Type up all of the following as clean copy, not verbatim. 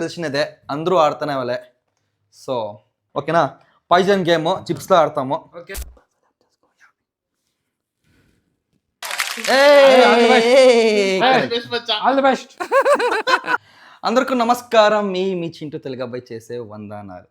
తెలిసినదే అందరూ ఆడుతున్న వాళ్ళే. సో ఓకేనా, పాయిజన్ గేమ్ చిప్స్లో ఆడతాము. అందరికీ నమస్కారం. మీ చింటూ తెలుగు అబ్బాయి చేసే వందనాలు.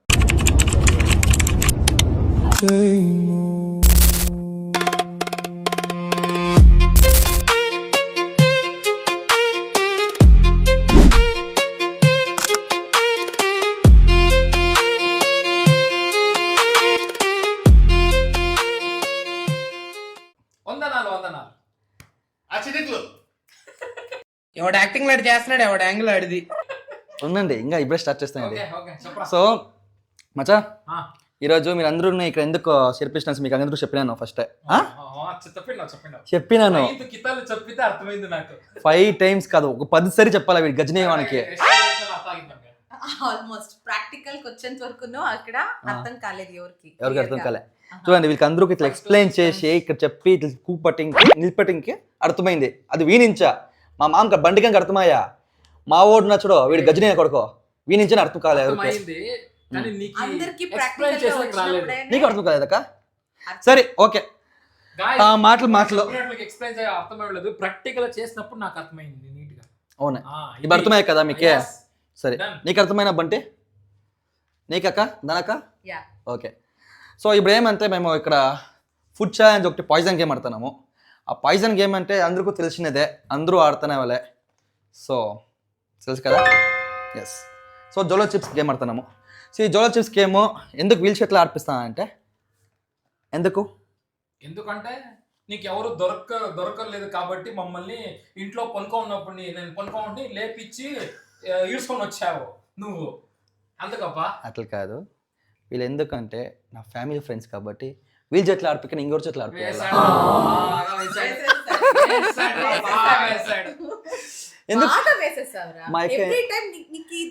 ఎవడు యాక్టింగ్ లాంటి చేస్తున్నాడు, ఎవడు యాంగిల్ ఆడిది ఉందండి. ఇంకా ఇప్పుడే స్టార్ట్ చేస్తానండి. సో మచా, ఈరోజు మీరు అందరూ ఇక్కడ ఎందుకు చేర్పించిన మీకు అందరూ చెప్పినాను. ఫస్ట్ చెప్పినాను 5 times కాదు, ఒక 10 సారి చెప్పాలి వీడి గజనీయవానికి. ఆల్మోస్ట్ ప్రాక్టికల్ వచ్చేంత వరకు అక్కడ అర్థం కాలేదు ఎవరికి అర్థం కాలే. చూడండి, వీళ్ళకి అందరికి ఇట్లా ఎక్స్ప్లెయిన్ చేసి ఇక్కడ చెప్పి ఇట్లా కూపట్టింగ్కి నిలబెట్టింగ్కి అర్థమైంది. అది వీనించా మా మామకి బండికంకి అర్థమయ్యా. మా ఓడు నచ్చడు వీడు గజనీయ కొడుకో వీనించని అర్థం కాలేదు. నీకు అర్థం కాలేదక్క? సరే ఓకే, మాటలు ప్రాక్టికల్ చేసినప్పుడు నాకు అర్థమైంది నీట్ గా. అవునా, ఇప్పుడు అర్థమయ్యా కదా మీకే? సరే, నీకు అర్థమైనా బంటి? నీకక్క దనక్క? ఓకే. సో ఇప్పుడు ఏమంటే మేము ఇక్కడ ఫుడ్ ఛాలెంజ్ ఒకటి పాయిజన్ గేమ్ ఆడుతున్నాము. ఆ పాయిజన్ గేమ్ అంటే అందరికీ తెలిసినదే, అందరూ ఆడుతున్న వాళ్ళే. సో తెలుసు కదా. Yes. So Jolo chips game ఆడుతున్నాము. సో ఈ జోలో చిప్స్ గేమ్ ఎందుకు వీల్ షర్ట్లో ఆడిపిస్తానంటే ఎందుకంటే నీకు ఎవరు దొరకలేదు కాబట్టి మమ్మల్ని ఇంట్లో పనుకోన్నప్పుడు నేను పనుకోండి లేపిచ్చి ఈడ్చుకొని వచ్చావు నువ్వు, అందుకప్ప. అట్లా కాదు, వీళ్ళు ఎందుకంటే నా ఫ్యామిలీ ఫ్రెండ్స్ కాబట్టి వీళ్ళ చెట్లు ఆడిపిక ఇంకోటి చెట్లు ఆడిపిక.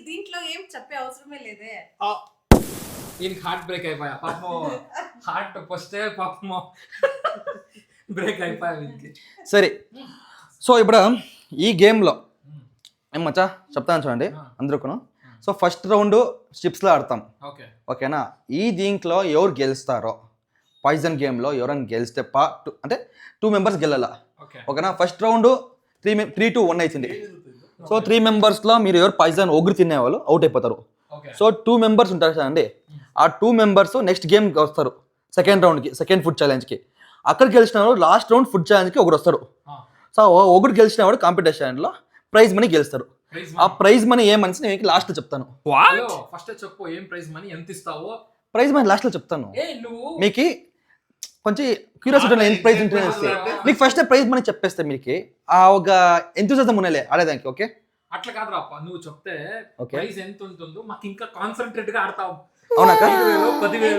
దీంట్లో ఏం చెప్పే అవసరమే లేదే. హార్ట్ బ్రేక్ అయిపోయా పాపం, హార్ట్ వస్తే పాపం బ్రేక్ అయిపోయా. సరే, సో ఇప్పుడు ఈ గేమ్లో ఏమచ్చా చెప్తాను చూడండి అందరికీ. సో ఫస్ట్ రౌండ్ చిప్స్లో ఆడతాం, ఓకేనా? ఈ దీంట్లో ఎవరు గెలుస్తారో పాయిజన్ గేమ్లో ఎవరైనా గెలిస్తే అంటే 2 members గెలాలా, ఓకేనా? ఫస్ట్ రౌండ్ 3-1 అవుతుంది. సో 3 members మీరు ఎవరు పాయిజన్ ఒగ్గురు తినేవాళ్ళు అవుట్ అయిపోతారు. సో 2 members ఉంటారు కదండి, ఆ 2 members నెక్స్ట్ గేమ్కి వస్తారు, సెకండ్ రౌండ్కి, సెకండ్ ఫుడ్ ఛాలెంజ్కి. అక్కడ గెలిచిన వాడు లాస్ట్ రౌండ్ ఫుడ్ ఛాలెంజ్కి ఒకరు వస్తారు. సో ఒకరు గెలిచిన వాడు కాంపిటీషన్లో ప్రైజ్ మనీ గెలుస్తారు. ఆ ప్రైజ్ మనీ ఏమని నేను లాస్ట్ లో చెప్తాను. ఫస్ట్ చెప్పు, ఏం ప్రైజ్ మనీ, ఎంత ఇస్తావో? ప్రైజ్ మనీ లాస్ట్ లో చెప్తాను. మీకు కొంచెం క్యూరియాసిటీ ఎంత ప్రైజ్ ఉంటుంది మీకు ఫస్ట్ ప్రైజ్ మనీ చెప్పేస్తే మీకు ఆ ఒక ఎంతూజియాజం ఉన్నలే ఆడేదానికి. ఓకే, అట్లా కాదు రాప, నువ్వు చెప్తే ప్రైజ్ ఎంత ఉంటుందో మాకు ఇంకా కాన్సన్ట్రేట్ గా ఆడతావు. అవునా? 10,000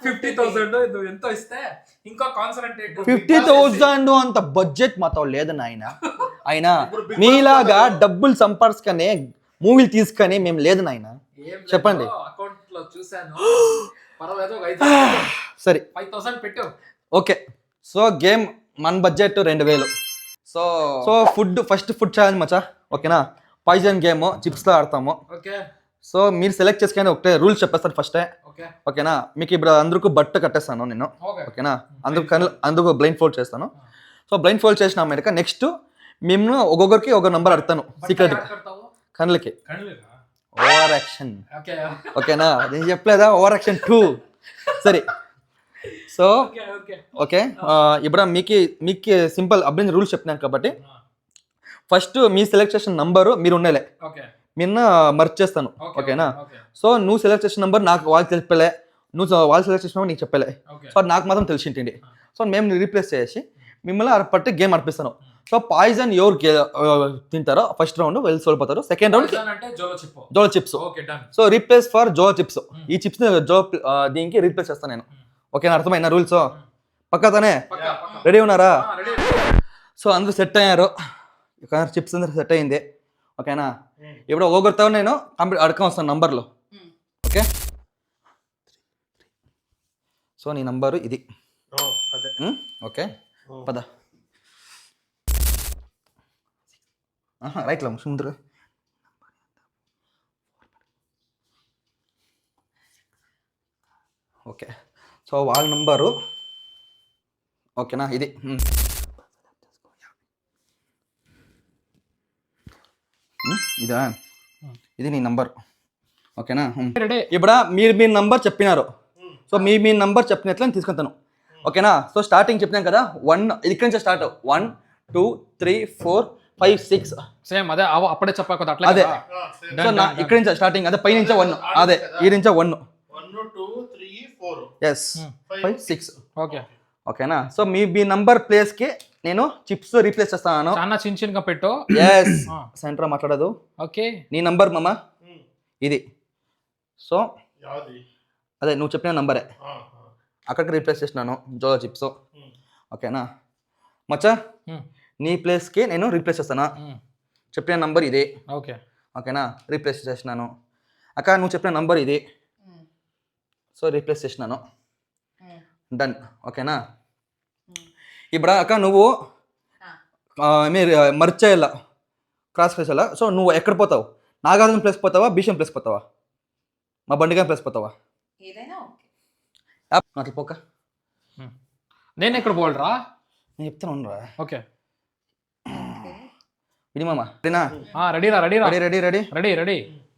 50,000 నువ్వు ఎంతో ఇస్తే ఇంకా కాన్సన్ట్రేట్. 50,000 అంత బడ్జెట్ మాతో లేదు నాయన. అయినా మీలాగా డబ్బులు సంపాదించుకొని మూవీలు తీసుకొని మేము లేదు నాయన. చెప్పండి. అకౌంట్ లో చూసాను, పర్వాలేదు. సరే 5,000 పెట్టు. ఓకే. సో గేమ్ మన budget 2,000. So first food challenge మచ్చా, ఓకేనా? పాయిజన్ గేమ్ చిప్స్లో ఆడతాము. సో మీరు సెలెక్ట్ చేసుకొని ఒకటే రూల్స్ చెప్పేస్తాను ఫస్టే, ఓకేనా? మీకు ఇప్పుడు అందరికీ బట్ట కట్టేస్తాను నేను, ఓకేనా? అందుకు బ్లైండ్ ఫోల్డ్ చేస్తాను. సో బ్లైండ్ ఫోల్డ్ చేసిన అమెరికా నెక్స్ట్ మేము ఒక్కొక్కరికి ఒక నంబర్ అడతాను సీక్రెట్ కళ్ళకి. ఓవర్ యాక్షన్, ఓకేనా? నేను చెప్పలేదా ఓవర్ యాక్షన్ 2. సరే, సో ఓకే. ఇప్పుడు మీకు సింపుల్ అబ్బాయి రూల్స్ చెప్పినాను కాబట్టి ఫస్ట్ మీ సెలెక్ట్ చేసిన నంబరు మీరు ఉండలే, నిన్న మర్చి చేస్తాను, ఓకేనా? సో నువ్వు సెలెక్ట్ చేసిన నెంబర్ నాకు వాళ్ళకి చెప్పలే, నువ్వు వాళ్ళు సెలెక్ట్ చేసిన నీకు చెప్పలే. సో నాకు మాత్రం తెలిసింటి. సో మేము రీప్లేస్ చేసి మిమ్మల్ని పట్టి గేమ్ ఆడిపిస్తాను. సో పాయిజన్ ఎవరు తింటారో ఫస్ట్ రౌండ్ వెళ్ళి సోల్పోతారు. Second round Jolo chips. So replace for Jolo chips. ఈ చిప్స్ దీనికి రీప్లేస్ చేస్తాను నేను, ఓకేనా? అర్థమైనా రూల్స్? పక్కానే రెడీ ఉన్నారా? సో అందరూ సెట్ అయ్యారు, చిప్స్ అందరూ సెట్ అయింది, ఓకేనా? ఇప్పుడు ఒక్కొక్కరితో నేను అడకం వస్తాను నంబర్లో, ఓకే? సో నీ నంబరు ఇది, ఓకే? పద రైట్లో ముందర ఓకే. సో వాళ్ళ నంబరు ఓకేనా, ఇది ఇదా, ఇది నీ నంబర్ ఓకేనా. ఇప్పుడు మీరు నంబర్ చెప్పినారు, సో మీ నంబర్ చెప్పినట్లు నేను తీసుకుంటాను ఓకేనా. సో స్టార్టింగ్ చెప్పినాం కదా 1, ఇక్కడి నుంచి స్టార్ట్ 1 2 3 4 5 6 సేమ్ అదే అప్పుడే చెప్పా కదా అట్లా అదే. కదా. సో నా ఇక్కడి నుంచి స్టార్టింగ్ అదే పై నుంచే 1, అదే ఈ నుంచే 1 1 2 3 4 ఎస్ 5 6 ఓకే ఓకేనా. సో మీ నంబర్ ప్లేస్ కి నేను చిప్స్ రీప్లేస్ చేస్తాను. చాలా చిన్నగా పెట్టు. ఎస్ సెంటర్ మాట్లాడదు. ఓకే నీ నంబర్ మామ ఇది. సో యాది అదే నువ్వు చెప్పిన నంబరే అక్కడికి రీప్లేస్ చేసినాను జోలో చిప్స్ ఓకేనా. మచ్చా నీ ప్లేస్కి నేను రీప్లేస్ చేస్తాను. చెప్పిన నంబర్ ఇది ఓకే ఓకేనా, రీప్లేస్ చేసినాను. అక్క నువ్వు చెప్పిన నంబర్ ఇది, సో రీప్లేస్ చేసినాను. డన్ ఓకేనా. ఇప్పుడు అక్క నువ్వు మీరు మర్చేయాల క్రాస్ చేయాల. సో నువ్వు ఎక్కడ పోతావు, నాగార్జున ప్లేస్ పోతావా, భీషం ప్లేస్ పోతావా, మా బండిగా ప్లేస్ పోతావా? ఏదైనా ఓకే. అట్లా పోక నేను ఎక్కడ పోవాలరా? నేను చెప్తాను ఉండరా. ఓకే ఇది మామ రెడీనా? రెడీరా రెడీరా ready ready ready ready ready.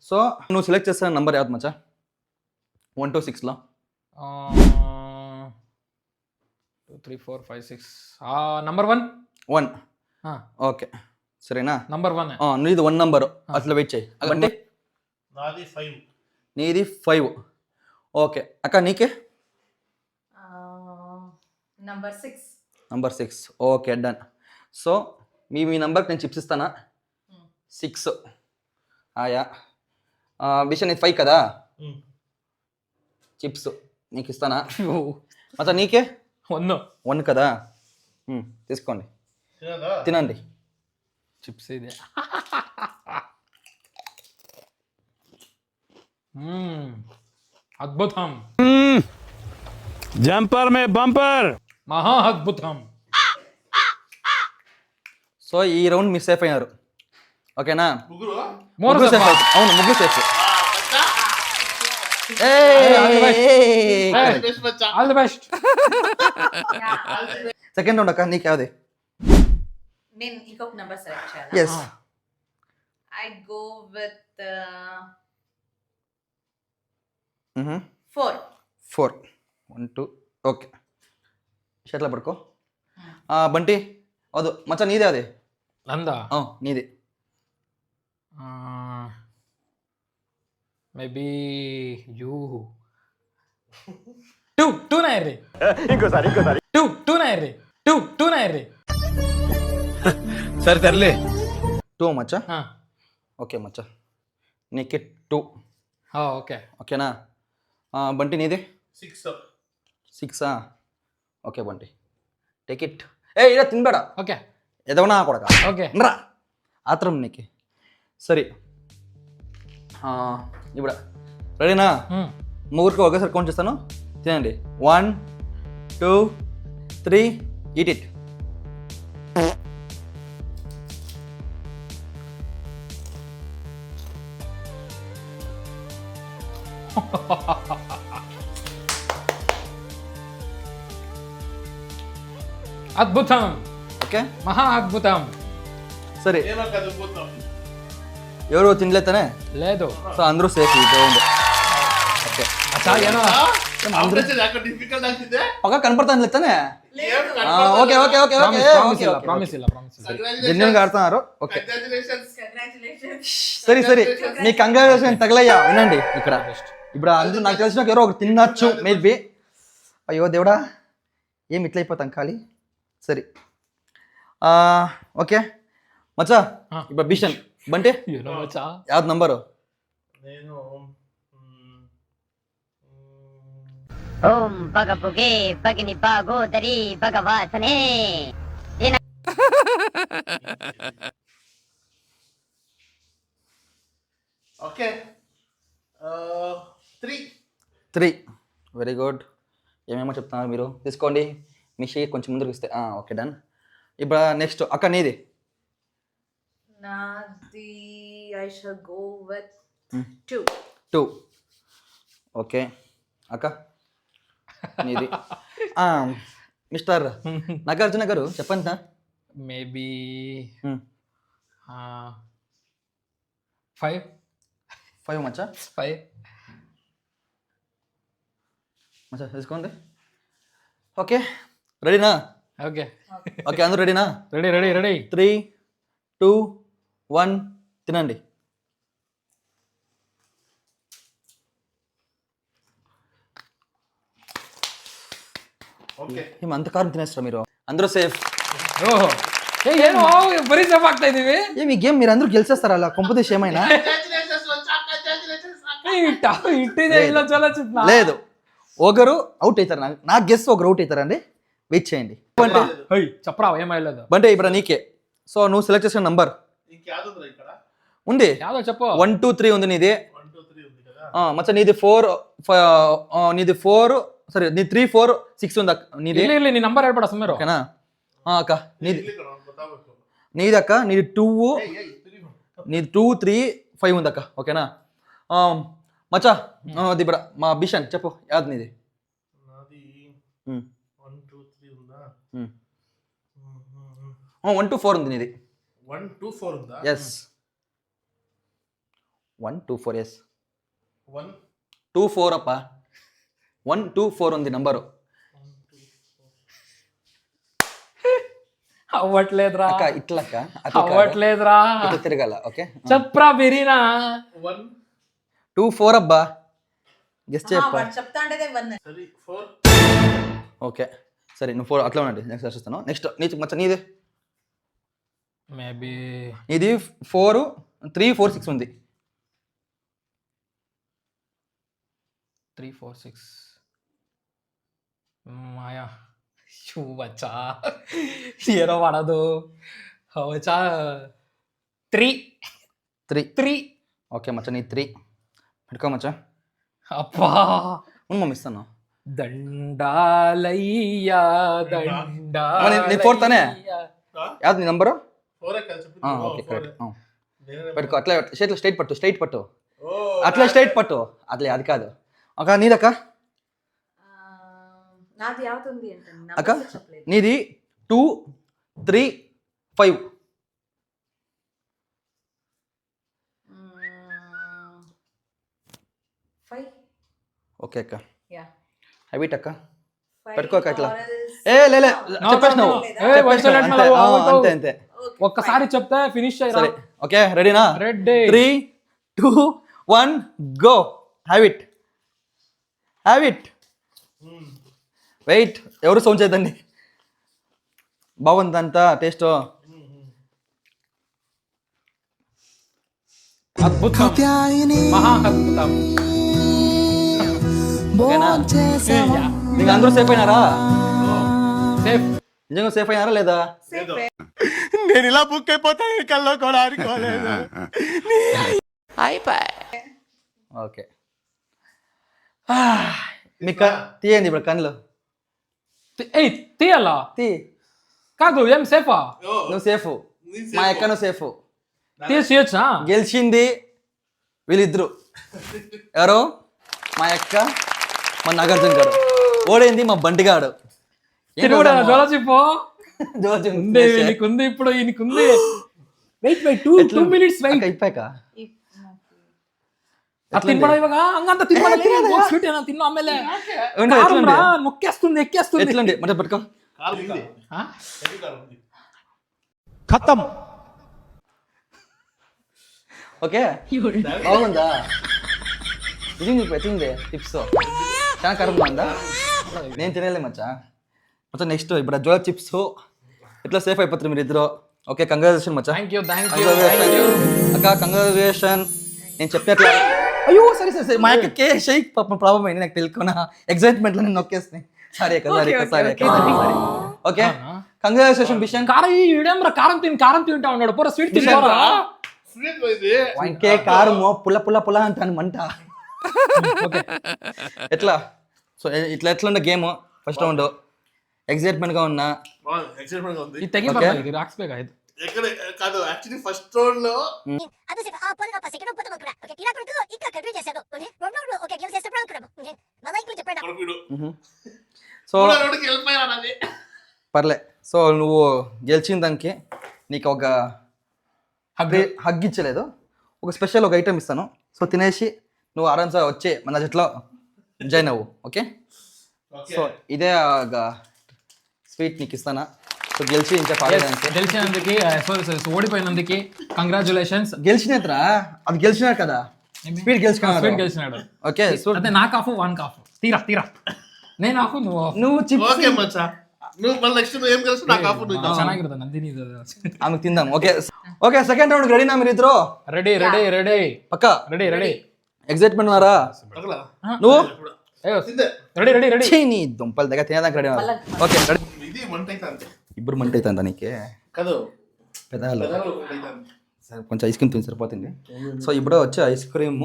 So నువ్వు సెలెక్ట్ చేస్తున్న నంబర్ యావత్ మచ్చా? 1 to 6లో 2 3 4 5 6 నంబర్ 1. ఓకే సరేనా. నంబర్ 1 నీది 1 నంబరు, అట్లా వెయిట్ చేయి. అంటే నాది 5, నీది 5. ఓకే అక్క నీకే number 6. Number 6 okay done. So మీ నంబర్కి నేను చిప్స్ ఇస్తానా? 6 ఆయా. బిష నీది 5 కదా, చిప్స్ నీకు ఇస్తానా? మొత్తం నీకే 1 కదా, తీసుకోండి తినండి చిప్స్. ఇదే అద్భుతం, జంపర్ మే బంపర్, మహా అద్భుతం. సో ఈ రౌండ్ మిస్ అయిపోయినారు ఓకేనా. ముగ్గురు ముగ్గురు సేఫ్ అవును, ముగ్గురు safe. All the best. Second round అక్క నీకు యావది? నేను ఇంకొక నంబర్ సెలెక్ట్ చేయాలి. Yes I go with 4. 4 1 2 okay. షర్ట్లా పడుకో. బంటి వద్దు మచ్చా, నీదే అది. నందా నీది. మేబీ యూ 2 నాయర్రి. ఇంకోసారి 2 నాయర్రి. 2 నాయర్రి. సరే తరలే 2 మచ్చా. ఓకే మచ్చా నీకే 2 ఓకే ఓకేనా. బంటి నీది 6 6 ఓకే బంటి టేక్ ఇట్. ఇలా తినబేడా ఓకే ఎదవనా కొడక. ఓకే రా ఆత్రం నీకు. సరే ఇప్పుడు రెడీనా? ముగ్గురికి ఒకేసారి కౌంట్ చేస్తాను, తినండి. 1 2 3 ఈట్ ఇట్. అద్భుతం, ఓకే మహా అద్భుతం. సరే ఏమో కదిపోతాం. ఎవరు తినలేదనే, లేదు సో అందరూ సేఫ్ ఈ రౌండ్. ఓకే ಏನೋ ఆపరేషన్ యాక డిఫికల్ట్ ಆಗ್ತಿದೆ. పక్క కనపడతాను లేతానే. Okay okay okay okay promise ಇಲ್ಲ జెన్యున్ గా ఆడుతున్నారు. Okay congratulations. సరే సరే మీ కంగ్రాచులేషన్ తగలయ్యా. వినండి ఇక్కడ ఇప్పుడు అందరూ నాకు తెలిసిన ఎవరో ఒకరు తినచ్చు మేబీ. అయ్యో దేవుడా ఏం ఇట్లా అయిపోతాం ఖాళీ. సరే ఓకే మచ్చా ఇప్పుడు బిషన్ బంటే ಏನೋ ಮಚ್ಚಾ యావత్ నంబరు? నేను ఓం పగపుగే పగిని పాగోదరి భగవాసనే. Okay 3 very good. ఏమేమో చెప్తున్నారు మీరు, తీసుకోండి. మీ షేర్ కొంచెం ముందుకు ఇస్తే ఓకే డన్. ఇప్పుడు నెక్స్ట్ అక్క నీది. నాది I shall go with 2. 2 okay అక్క నీది మిస్టర్ నాగార్జున గారు చెప్పండి సార్. Maybe Hmm. 5 5 మచ్చా 5. మచ్చా తీసుకోండి. ఓకే రెడీనా? ఓకే ఓకే అందరూ రెడీనా? రెడీ 3, 2, 1 తినండి. ఓకే ఏం అంత కారం తినేస్తారా మీరు? అందరూ సేఫ్. ఓహో ಏನು ಬರೀ ಸೇಫ್ ಆಗ್ತಾ ಇದೀವಿ. ఏమి గేమ్ మీరు అందరూ గెలిచేస్తారా అలా కొంపదీసి ఏమైనా? ఇట్టిదే ఇలా చాలా చిన్న లేదు ఒకరు అవుట్ అవుతారు. నాకు గెస్ ఒకరు అవుట్ అవుతారండి. వెయిట్ చేయండి. చెప్పరా ఏమైలేదు బంటే ఇప్పుడు నీకే. సో నువ్వు సెలెక్ట్ చేసిన నంబర్ ఇంకేదుందిరా ఇక్కడ ఉంది. యాదో చెప్పు. 1, 2, 3 ఉంది నీది. 1 2 3 ఉంది కదా. మచ్చా నీది 4 నీది 4 సరే నీ 3 4 6 ఉంది అక్క నీది. ಇಲ್ಲಿ నీ నంబర్ ಹೇಳ್ಬೇಡ ಸುಮ್ಮನೆ ఓకేనా అక్క నీది ಇಲ್ಲಿ ಕಣ ಗೊತ್ತಾಗಬೇಕು. నీది అక్క నీది 2 ಏಯ್ 3 నీది 2 3 5 ఉంది అక్క. ఓకేనా మచ్చా అది ఇప్పుడు మా బిషన్ చెప్పు యాద్ నీది. నాది ఉమ్. 1 2 3 ఉందా? 1 2 4 ఉంది నీది. 1 2 4 ఉందా? ఎస్ 1 2 4 ఎస్ 1 2 4 అప్ప 1 2 4 ఉంది నంబరు. అవ్వట్లేదురా అక్క ఇట్లక్క అట్లా అవ్వట్లేదురా ఇట్లా తిరగాల. ఓకే చెప్పరా బెరీనా 1 2 4 అబ్బా గెస్ట్ చెప్ప. వాడు చెప్తా అంటే 1. సరే 4 ఓకే సరే నువ్వు 4 అట్లా ఉండండి. నెక్స్ట్ చేస్తాను. నెక్స్ట్ నీది మచ్చ నీది మేబీ ఇది 4 3 4 6 ఉంది. 3 4 6 మాయా షూ బచ్చా ఏరో పడదు వచ్చా 3 ఓకే మచ్చ నీ 3 పెట్టుకో మచ్చా. అప్పా మమ్మీ ఇస్తాను. దండాలయ్యా నీ 4 తానే యాద్ నీ నంబరు. 4 కలిసి ఓకే కరెక్ట్ పెట్టుకో. అట్లా స్ట్రైట్ పట్టు అట్లా స్ట్రైట్ పట్టు అట్లే అది కాదు. ఒక నీదక్క నాది యావుతుంది అంటే అక్క నీది 2 3 5 5. ఓకే అక్క యా హ్యాబిట్ అక్క 5 పెట్టుకో అక్క ఇట్లా. లే చెప్పేసినావు. అంతే ఒక్కసారి చెప్తే ఫినిష్ చేయరా. సరే ఓకే రెడీనా? Ready 3 2 1 go. హ్యాబిట్ వెయిట్ ఎవరు సౌండ్ చేయదండి. బాగుంది అంతా టేస్ట్. అద్భుతం మహా అద్భుతం. ఓకేనా? మీకు అందరూ సేఫ్ అయినారా? సేఫ్ నిజంగా సేఫ్ అయినారా లేదా? నేను ఇలా బుక్ అయిపోతాను కల్లో కూడా అనుకోలేదు. ఓకే మీకు తీయండి ఇప్పుడు కళ్ళు తీయాలా? తీ. కాదు ఏం సేఫా? నువ్వు సేఫ్. మా అక్క నువ్వు సేఫ్. తీసేయచ్చా? గెలిచింది వీళ్ళిద్దరు. ఎవరు? మా అక్క మా నాగార్జున గారు. ఓడైంది మా బంటిగాడు. జోలో చిప్ నీకుంది ఇప్పుడు ఈయనకుంది. వెయిట్ 2 minutes వెయిట్ అయిపోయాక ತಿನ್ಬೇಡ ಇವಾಗ ಹಂಗಂತ ತಿನ್ಬೇಡ ಸ್ವೀಟ್ ಏನೋ ತಿನ್ನು ಆಮೇಲೆ ನೊಕ್కేస్తుంది ఎక్కేస్తుంది. ఎట్లండి ಮತ್ತೆ పట్టుకో. కార్ ఉంది హెవీ కార్ ఉంది. ఖతం. ఓకే బాగుందా? ఇది నీకు ఎట్లుంది టిప్స్? చాలా కారం ఉందా? నేను తినలే మచ్చా. మొత్తం నెక్స్ట్ ఇప్పుడు జోలో చిప్స్ ఎట్లా సేఫ్ అయిపోతారు మీరు ఇద్దరు. Okay congratulation Maccha. Thank you అక్క కంగ్రాచులేషన్. నేను చెప్పినట్లా అయ్యో సరే మా అక్క షేక్ పాపం ప్రాబ్లం అయింది నాకు తెలుసుకున్నా. ఎక్సైట్మెంట్లో నేను నొక్కేస్తాను. సారీ అక్క. Okay congratulation Bishan. కారం ఈడేమ్రా కారం తింటా ఉన్నాడు. పూర స్వీట్ తింటారా? స్వీట్ ఇది ఇంకే కారము పుల్ల అంటాను మంట. ఎట్లా సో ఎట్లా గేమ్ ఫస్ట్ రౌండ్ ఎక్సైట్మెంట్ గా ఉన్నా. ఎక్సైట్మెంట్ గా ఉంది. ఇది తెగి రాక్స్ಬೇಕಾಯ್ತು. ఎక్కడ కాదు యాక్చువల్లీ ఫస్ట్ రౌండ్ లో ಅದು ಸಿಗ ಆ ಪೊಲಗ ಪಸಿಗೆ ನೋ ಪೊತ್ತ ಮಕ್ಕಳ ಓಕೆ ಕಿರಾ ಕೊಡ್ತು ಇಕ್ಕ ಕಡ್ರಿ చేసాడు ఓకే రౌండ్ ఓకే గేమ్ చేస్తే ప్రాంక్ ఓకే మలై గురించి చెప్పండి కొడుకుడు సో రోడ్డుకి వెళ్ళిపోయా నాది. పర్లే. సో నువ్వు గెలిచిన దానికి నీకు ఒక హగ్ ఇచ్చలేదు, ఒక స్పెషల్ ఒక ఐటమ్ ఇస్తాను. సో తినేసి నువ్వు ఆరామ్సా వచ్చి మన జట్లో జాయిన్ అవ్వు. ఓకే, సో ఇదే స్వీట్ నీకు ఇస్తానా. సో గెలిచి ఇంకా గెలిచినందుకు సారీ ఓడిపోయినందుకు కంగ్రాచులేషన్స్. గెలిచినట్రా అది గెలిచినాడు కదా, స్వీట్ గెలిచినాడు. ఓకే, సో అదే నాకు ఆఫ్ వన్ కాఫ్ తీరా నేను ఆఫ్ నువ్వు చిప్స్ ఓకే మచ్చా, నువ్వు మళ్ళీ నెక్స్ట్ నువ్వు ఏం కలిసి నాకు ఆఫ్ నువ్వు ಚೆನ್ನಾಗಿರುತ್ತೆ ನಂದಿನಿ ఆమెకు తిందాం. ఓకే ఓకే, సెకండ్ రౌండ్ రెడీనా మీరు ఇద్దరు? రెడీ పక్క రెడీ ఎగ్జైట్మెంట్ ఉన్నారా? నువ్వు రెడీ ఛీ, నీ దుంపల దగ్గర తినేదాకా రెడీ ఉన్నారు. Okay ready. ఇది వంట అవుతుంది ఇప్పుడు మంట అవుతుందా నీకే? కదా పెదాలు సరే, కొంచెం ఐస్ క్రీమ్ తిని సరిపోతుంది. సో ఇప్పుడు వచ్చి ice cream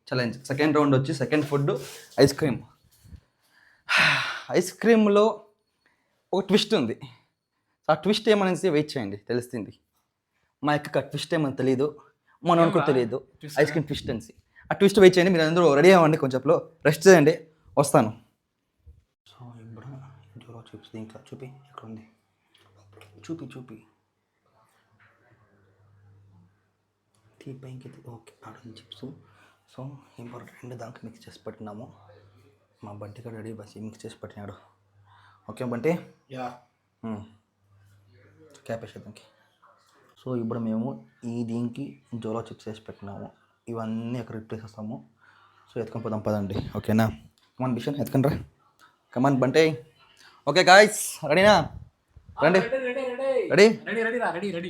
challenge. Second round వచ్చి second food ice cream. Ice క్రీమ్లో ఒక ట్విస్ట్ ఉంది. ఆ ట్విస్ట్ ఏమనేసి వెయిట్ చేయండి, తెలుస్తుంది. మా యొక్క ట్విస్ట్ ఏమని తెలియదు, మన అనుకో తెలియదు. ఐస్ క్రీమ్ ట్విస్ట్ అనేసి ఆ ట్విస్ట్ వెయిట్ చేయండి. మీరు అందరూ రెడీ అవ్వండి, కొంచెంలో రెస్ట్ చేయండి, వస్తాను. సో ఇప్పుడు జోలో చిప్స్ దీంట్లో చూపి, ఎక్కడ ఉంది చూపి పైకి. ఓకే, ఆడ చిప్స్. సో ఇప్పుడు రెండు దానికి మిక్స్ చేసి పెట్టినాము. మా బంటి కూడా రెడీ బస్ మిక్స్ చేసి పెట్టినాడు. ఓకే బంటి, క్యాప్ వేసేదానికి. సో ఇప్పుడు మేము దీనికి జోలో చిప్స్ వేసి పెట్టినాము. ఇవన్నీ అక్కడ రిప్లేస్ చేస్తాము. సో ఎత్తుకొని పోదాం పదండి. ఓకేనా? కమాన్ బిషన్, ఎత్తుకొని రా. కమాన్ బంటి. ఓకే గాయ్స్, రెడీనా? రండి.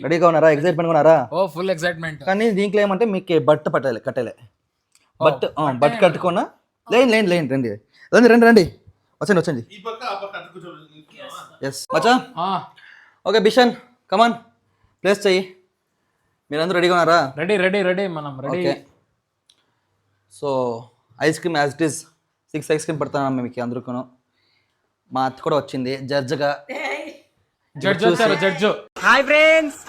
రెడీగా ఉన్నారా? ఎగ్జైట్మెంట్ ఉన్నారా? ఓ ఫుల్ ఎక్సైట్మెంట్. కానీ దీంట్లో ఏమంటే మీకు కట్టలే బట్ట కట్టుకున్నా. రండి వచ్చండి. ఎస్ మచ్చా. ఓకే బిషన్, కమాన్ ప్లేస్ చెయ్యి. మీరందరూ రెడీగా ఉన్నారా? రెడీ మనం ready. Okay, so ice cream as it is 6 ice cream పెడతాను మీకు అందరికీ. మా అత్త కూడా వచ్చింది జడ్జ్గా. Judge hi friends.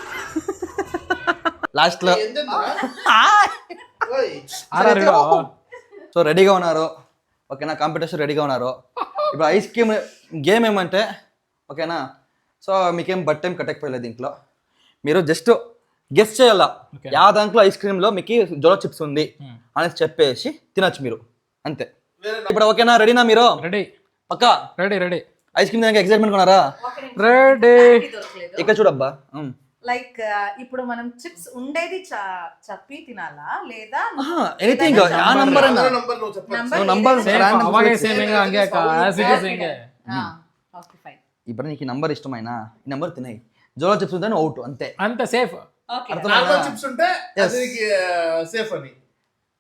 లాస్ట్లో సో రెడీగా ఉన్నారు. ఓకేనా? కాంపిటీషన్ రెడీగా ఉన్నారు. ఇప్పుడు ఐస్ క్రీమ్ గేమ్ ఏమంటే, ఓకేనా, సో మీకేం బట్టేం కట్టకపోయలేదు. దీంట్లో మీరు జస్ట్ గెస్ట్ చేయాలా యా దాంట్లో ఐస్ క్రీమ్లో మీకు జోలో చిప్స్ ఉంది అని చెప్పేసి తినచ్చు మీరు, అంతే. ఇప్పుడు ఓకేనా? రెడీనా మీరు? రెడీ పక్క రెడీ ఐస్ క్రీమ్ దానికి ఎక్సైట్మెంట్ ఉన్నారా? రెడీ. ఇక్కడ చూడబ్బా. లైక్ ఇప్పుడు మనం చిప్స్ ఉండేది చెప్పి తినాలా లేదా ఎనీథింగ్ ఆ నంబర్ అన్న నంబర్ ఓకే ఫైన్. ఇప్పుడు నీకు ఈ నంబర్ ఇష్టమైనా ఈ నంబర్ తినాయి. జోలో చిప్స్ ఉంటే అవుట్, అంతే సేఫ్. నార్మల్ చిప్స్ ఉంటే అది సేఫ్ అని.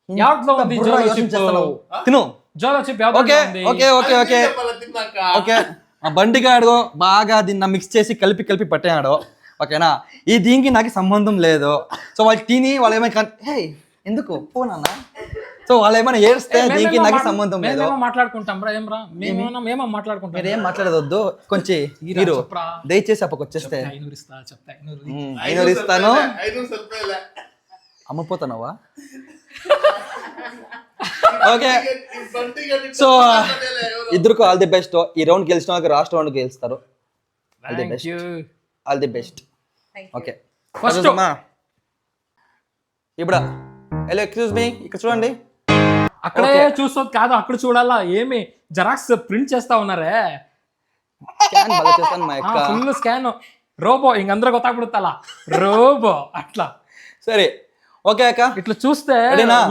యావట్లో ఉంది జోలో చిప్. తిను Jolo chip. Okay okay okay okay okay. ఆ బండిగాడు బాగా దీన్ని మిక్స్ చేసి కలిపి పట్టాడు. ఓకేనా? ఈ దీనికి నాకు సంబంధం లేదు. సో వాళ్ళు తిని వాళ్ళు ఏమైనా ఎందుకు పోనా, సో వాళ్ళు ఏమైనా ఏడిస్తే దీనికి నాకు సంబంధం లేదు. మాట్లాడుకుంటాం రా, ఏమో మాట్లాడుకుంటాం. మీరు ఏం మాట్లాడవద్దు, కొంచెం మీరు దయచేసి అప్పకి వచ్చేస్తే 500 ఇస్తాను. అమ్మపోతానవా? ఓకే, సో ఇద్దరికి ఆల్ ది బెస్ట్. ఈ రౌండ్ గెలిచిన వాళ్ళకి లాస్ట్ రౌండ్ గెలుస్తారు. All the best. Okay, first ఇప్పుడు హలో ఎక్స్క్యూజ్ మీ, ఇక్కడ చూడండి. అక్కడే చూస్తుంది కాదు, అక్కడ చూడాలా. ఏమి జెరాక్స్ ప్రింట్ చేస్తా ఉన్నారే? స్కాన్ బాగా చేస్తాను మా యొక్క ఫుల్ స్కాన్. రోబో ఇంకందరూ గొత్తాపడుతా రోబో అట్లా. సరే ఓకే అక్క, ఇట్లా చూస్తే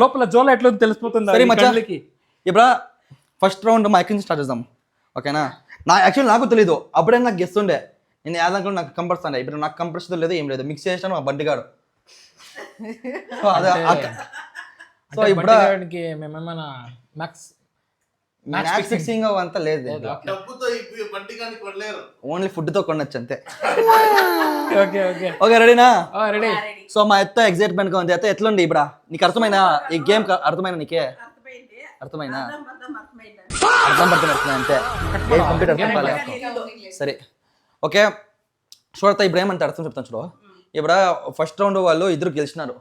లోపల జోలో ఎట్లా తెలిసిపోతుంది. సరే మచ్చా, ఇప్పుడు ఫస్ట్ రౌండ్ మా ఎక్కడి నుంచి స్టార్ట్ చేద్దాం. ఓకేనా? యాక్చువల్లీ నాకు తెలీదు, అప్పుడే నాకు గెస్ట్ ఉండే. నేను యాదంలో నాకు కంపల్సరీ. ఇప్పుడు నాకు కంపల్సరీ లేదు, ఏం లేదు. మిక్స్ చేసాను మా బండిగాడు. సో ఇప్పుడు మేమేమైనా మ్యాక్స్ ఫిక్సింగ్ అంతా లేదు, ఓన్లీ ఫుడ్ తో కొనొచ్చు అంతే. ఓకే రెడీనా? రెడీ. సో మా ఎత్త ఎగ్జైట్మెంట్ గా ఉంది. ఎత్త ఎట్లుండి ఇప్పుడు నీకు అర్థమైనా ఈ గేమ్? అర్థమైనా నీకే? అర్థమైనా? అర్థం అంతే. సరే ఓకే, చూడతా ఇప్పుడు ఏమంటే అర్థం చెప్తాను చూడు. ఇప్పుడు ఫస్ట్ రౌండ్ వాళ్ళు ఇద్దరు గెలిచినారు.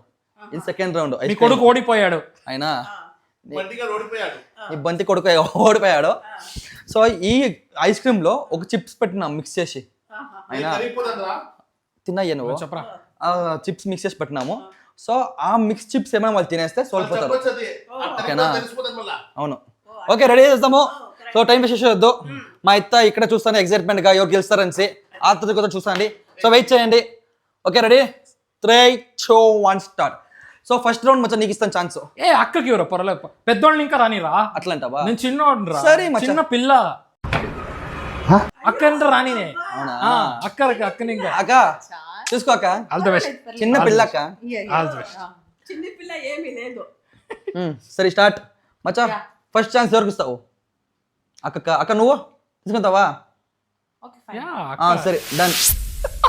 ఇది సెకండ్ రౌండ్. కొడుకు ఓడిపోయాడు. అయినా బంటిగా ఓడిపోయాడు. ఈ బంతి కొడుకు ఓడిపోయాడు. సో ఈ ఐస్ క్రీమ్ లో ఒక చిప్స్ పెట్టినా మిక్స్ చేసి అయినా తిన్నాయ్యా నువ్వు చెప్పరా చిప్స్ మిక్స్ చేసి పెట్టినాము. సో ఆ మిక్స్ చిప్స్ ఏమైనా వాళ్ళు తినేస్తే సోల్పోతారు. ఓకేనా? అవును. ఓకే, రెడీ చేస్తాము. సో టైం వేస్ట్ చేయొద్దు. మా ఇత్త ఇక్కడ చూస్తాను ఎక్సైట్మెంట్ గా ఎవరు గెలుస్తారని ఆతృతతో చూస్తాండి. సో వెయిట్ చేయండి. Okay, ready 3, 2, 1 start. So first round మచ్చా నీకు ఇస్తాను ఛాన్స్. ఏ అక్కకి ఎవరో పర్లేదు, పెద్దోళ్ళని ఇంకా రానిరా. అట్లా అంటావా? నేను చిన్నోడు రా. సరే మచ్చా. చిన్న పిల్ల అక్క అంటే రానినే. అవునా? అక్కని ఇంకా అక్క చూసుకో అక్క, ఆల్ ద బెస్ట్. చిన్న పిల్ల అక్క. All the best. చిన్న పిల్ల ఏమీ లేదు. సరే స్టార్ట్. మచ్చా ఫస్ట్ ఛాన్స్ ఎవరికి ఇస్తావు? అక్క నువ్వు తీసుకుంటావా? Okay fine. సరే డన్.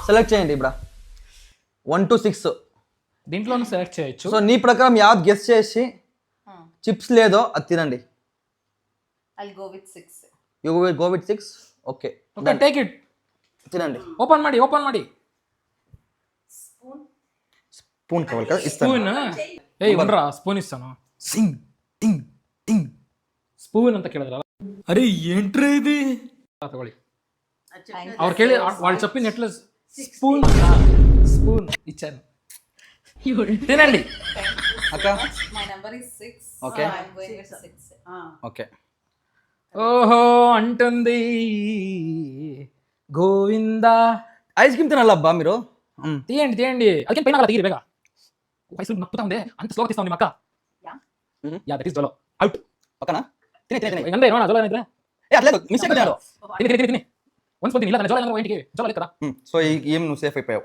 సెలెక్ట్ చేయండి ఇప్పుడు 1 to 6. దీంట్లోనూ సెలెక్ట్ చేయొచ్చు. సో నీ ప్రకారం యాద్ గెస్ చేసి చిప్స్ లేదో అది తినండి. I'll go with 6. You will go with 6. Okay okay, take it. తినండి. ఓపెన్ ಮಾಡಿ. స్పూన్ కావాలి కదా, ఇస్తాను. స్పూన్ ಏಯ್ ఉండరా, స్పూన్ ఇస్తాను. సింగ్ టింగ్ టింగ్ స్పూన్ ಅಂತ ಕೇಳಿದ್ರಲ್ಲ. ಅರೆ ఏంట్రా ఇది ತಗೊಳ್ಳಿ. ಅವ್ರು ಕೇಳಿ వాళ్ళు చెప్పింది ఎట్లా స్పూన్ ఇచ్చాను. తినండి. అక్క My number is 6. Okay. I'm going with 6. Okay. ఓహో అంటుంది గోవిందా. ఐస్ క్రీమ్ తినాలబ్బా మీరు. తీయండి ಅದಕ್ಕೆ ಪೈನ್ ಆಗಲ್ಲ, ತೆಗೀರಿ ಬೇಗ. ವಯಸ್ಸು ನಪ್ಪುತ್ತಾ ఉంది, ಅಂತ ಸ್ಲೋ తీస్తావు ನಿಮ್ಮ అక్క. Yeah that is Jolo out. ఓకేనా? తినే అంటే ఏమన్నా జోలో ఏనిద్రా? ఏ అట్లేదు మిస్ అయిపోయారు. తిని వన్స్ పోతే ಇಲ್ಲ జోలో ಅಂದ್ರೆ ఇంటికి జోలో లేకరా. సో ఈ గేమ్ నువ్వు సేఫ్ అయిపోయావు.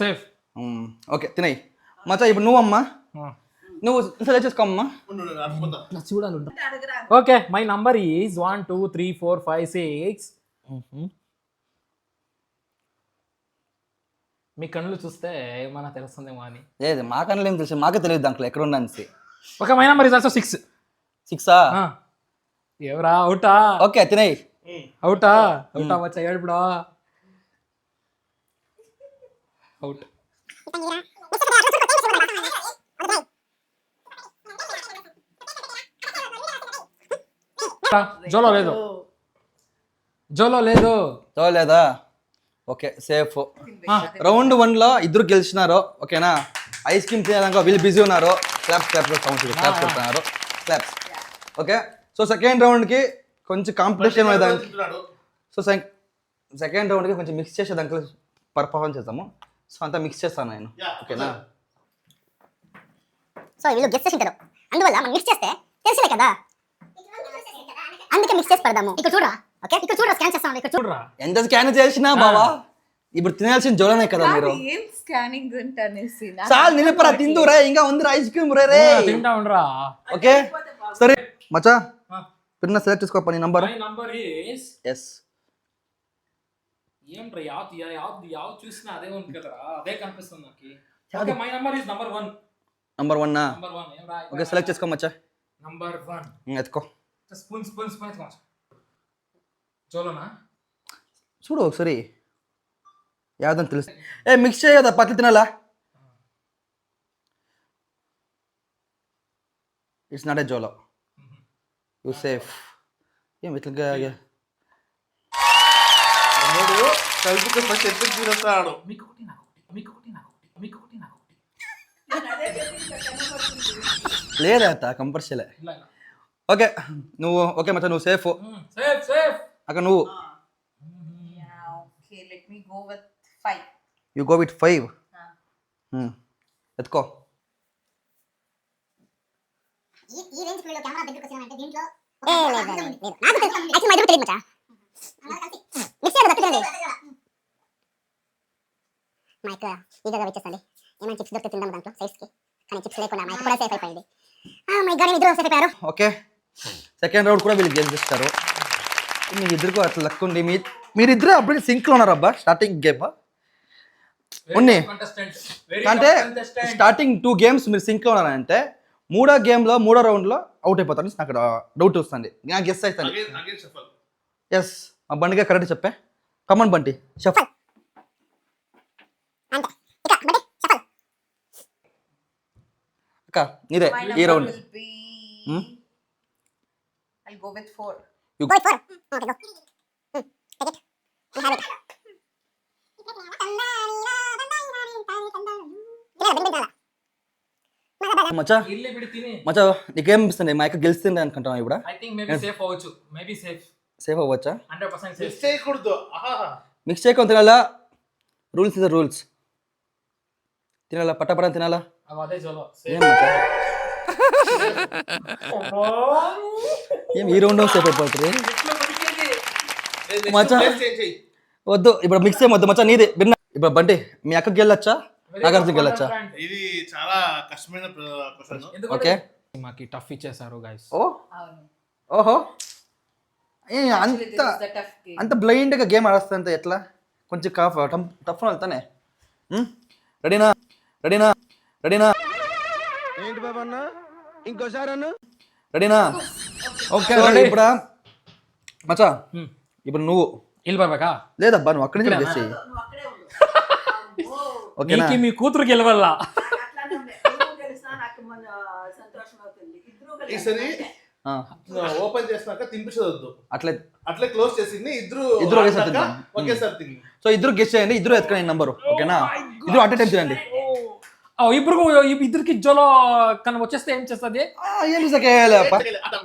సేఫ్. ఓకే తినేయి. మచ్చా ఇప్పుడు నువ్వమ్మా, నువ్వు సెలెక్ట్ చేసుకోమ్మా. చూడాలి. Okay, my number is 1 2 3 4 5 6. మీ కళ్ళు చూస్తే ఏమన్నా తెలుస్తుందేమో అని. లేదు మా కన్నా ఏం తెలుసు, మాకే తెలియదు దాంట్లో ఎక్కడ ఉన్నాను. Okay, my number is also 6. 6 ఎవరా అవుటా? ఓకే తినేయి. అవుటా వచ్చా ఏడుపుడా అవుట్. జోలో లేదు. లేదా? Okay safe. రౌండ్ 1 లో ఇద్దరు గెలిచినారు. ఓకేనా? ఐస్ క్రీమ్ తినడానికి వీళ్ళు బిజీ ఉన్నారు. క్లాప్స్ కొడుతున్నారు. Claps. Okay, so second round కి కొంచెం కాంపిటీషన్ దానికి. సో సెకండ్ రౌండ్ కి కొంచెం మిక్స్ చేసే దాంట్లో పర్ఫార్మెన్స్ చేద్దాము. సో అంతా మిక్స్ చేస్తాను నేను. ఓకేనా? సో వీళ్ళు గెస్ట్ చేసింటారు, అందువల్ల మనం మిక్స్ చేస్తే తెలిసిలే కదా, అందుకే మిక్స్ చేసి పెడదాము. ఇక్కడ చూడరా. ఓకే, ఇక్కడ చూడరా, స్కాన్ చేస్తాను. ఇక్కడ చూడరా. ఎంత స్కాన్ చేసినా బావా ఇప్పుడు తినాల్సిన జోలనే కదా మీరు. ఏం స్కానింగ్ అంటనేసి చాలు నిలపరా, తిందురా, ఇంకా ఉంది ఐస్ క్రీమ్ రే. తింటా ఉండరా. ఓకే సరే మచ్చా పిన్న సెలెక్ట్ చేసుకో నీ number. My number is S. ఏంట్రా యావ్ చూసినా అదే ఉంది కదరా, అదే కనిపిస్తుంది నాకు. Okay, my number is number 1. Number 1 నా? నంబర్ 1 ఏం రా. ఓకే సెలెక్ట్ చేసుకో మచ్చా. నంబర్ 1 ఎత్తుకో. స్పూన్ ఎత్తుకో. జోలోనా? చూడు ఒకసారి యాదని తెలుసు. ఏ మిక్స్ చేయదా పత్తి తినాలా? It's not a Jolo. You safe. ఏం ఇట్లా కలిపితే ఫస్ట్ ఎందుకు తినేస్తాడు? మీకు ఒకటి నాకు ఒకటి. లేదా కంపల్సరీ. ఓకే నువ్వు ఓకే మచ్చా నువ్వు సేఫ్. సేఫ్. అక్క నువ్వు okay, let me go with 5. You go with 5. ఎత్తుకో. ఈ రేంజ్ లో కెమెరా దగ్గరికి వచ్చామంటే దీంట్లో లేదు నాకు యాక్చువల్లీ మా ఇద్దరు తెలియదు మచ్చా. మిక్స్ చేయడం తప్పదండి. మైక్ ఈగగా వచ్చేసండి. ఏమైనా చిప్స్ దొరికితే తిందాం దాంట్లో సైజ్కి, కానీ చిప్స్ లేకుండా మైక్ కూడా సేఫ్ అయిపోయింది. మై గాడ్, ఇద్దరు సేఫ్ అయిపోయారు. ఓకే సెకండ్ రౌండ్ కూడా వీళ్ళు గెలిపిస్తారు. మీ ఇద్దరికి అట్లా లక్ ఉంది. మీరిద్దరు అప్పుడు సింక్లో ఉన్నారు అబ్బా. స్టార్టింగ్ గేమ్ ఉన్నాయి అంటే స్టార్టింగ్ 2 గేమ్స్ మీరు సింక్లో ఉన్నారంటే మూడో గేమ్లో మూడో రౌండ్లో అవుట్ అయిపోతారు. నాకు డౌట్ వస్తుంది, నాకు గెస్ అవుతాను. ఎస్ మా బండిగా కరెక్ట్ చెప్పే. Come on Bunty shuffle. అక్క ఇదే My ఈ number round will be... I'll go with 4. Go with 4. Okay, go. Take it. I have it. మచ్చా ఇల్లు ఇప్పుడు తిని మచ్చా నీకేం అనిపిస్తుంది మా అక్క గెలుస్తుంది అనుకుంటాం ఇప్పుడు ఐ థింక్ మేబీ సేఫ్ అవ్వచ్చు మేబీ సేఫ్ సేఫ్ అవ్వచ్చా 100% సేఫ్ మిస్ చేయకూడదు ఆహా. మిక్స్ చేయకుండా తినాలా రూల్స్ ఇస్ రూల్స్ తినాలా పట్టపడ తినాలా అదే చలో ఏం మచ్చా ఏం ఈ రౌండ్ సేఫ్ అయిపోతుంది మచ్చా చేంజ్ చెయ్యి. వద్దు ఇప్పుడు మిక్స్ ఏమొద్దు మచ్చా నీది భిన్న ఇప్పుడు బంటి మీ అక్కకి గెలొచ్చా నాగార్జున గెలొచ్చా ఇది చాలా కష్టమైన క్వశ్చన్. ఓకే మాకి టఫ్ ఇచ్చేసారు గైస్ ఓ ఓహో ఏ Actually, అంత this is the tough game. అంత బ్లైండ్గా గేమ్ ఆడేస్తే ఎట్లా కొంచెం టఫ్ వెళ్తానే రెడీనా రెడీనా రెడీనా ఏంటి బాబా అన్న ఇంకోసారి అన్న రెడీనా ఓకే So, రెడీ ఇప్పుడు మచ్చా ఇప్పుడు నువ్వు ఇల్లు బాబాకా లేదబ్బా నువ్వు అక్కడి నుంచి గెస్ చెయ్యి నువ్వు అక్కడే ఉండు. ఓకేనా నీకు మీ కూతురు గెలవల్లా అట్లానే ఉంది. నువ్వు గెలిచినా నాకు మన సంతోషం అవుతుంది. ఇద్దరు ఈసారి ఆ, ఓపెన్ చేసినాక తినిపించవద్దు, అట్లే అట్లే క్లోజ్ చేసింది. ఇద్దరు ఒకేసారి ఆడినాక తిందాం. ఒకేసారి తిని. సో ఇద్దరు గెస్ చేయండి ఇద్దరు ఎత్తుకోండి నంబరు ఓకేనా ఇద్దరు అట్ టైం తినండి ఇద్దరికి జోలో కన్నా వచ్చేస్తే ఏం చేస్తుంది ఏం చేసాకే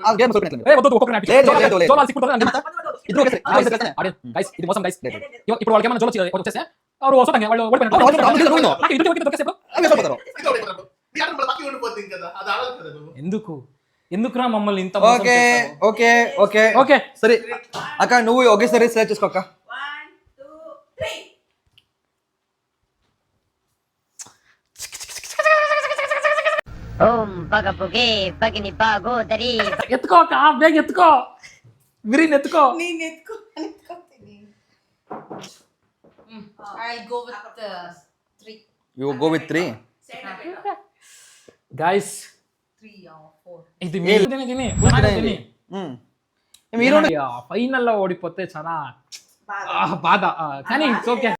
ఆ గేమ్ వద్దు ఒక్కొక్కరిని లేదు, లేదు, లేదు. జోలో అలసిపోతుంది అంటే ఇద్దరు ఒకేసారి గైస్ ఇది మోసం గైస్ ఇప్పుడు వాళ్ళకి ఏమైనా జోలో వచ్చేస్తే వాళ్ళు వస్తుంటారు వాళ్ళు మీ ఆట మళ్ళీ బాకీ ఉండిపోతుంది కదా, అది ఆడదు కదా నువ్వు. ఎందుకురా మమ్మల్ని ఇంత మోసం ఓకే చేస్తారు? ఓకే ఓకే ఓకే సరే అక్క నువ్వు ఒకేసారి సెలెక్ట్ చేసుకో అక్క 1, 2, 3. ఓం పగపుగే పగిని పాగోదరి ఎత్తుకో అక్క బేగ ఎత్తుకో గ్రీన్ ఎత్తుకో నేను ఎత్తుకోತೀನಿ. I'll go with 3. You go with 3 guys 3 or 4. ఇది మీరు తిని మీరు ఫైనల్ లో ఓడిపోతే చాలా బాధ కానీ ఓకే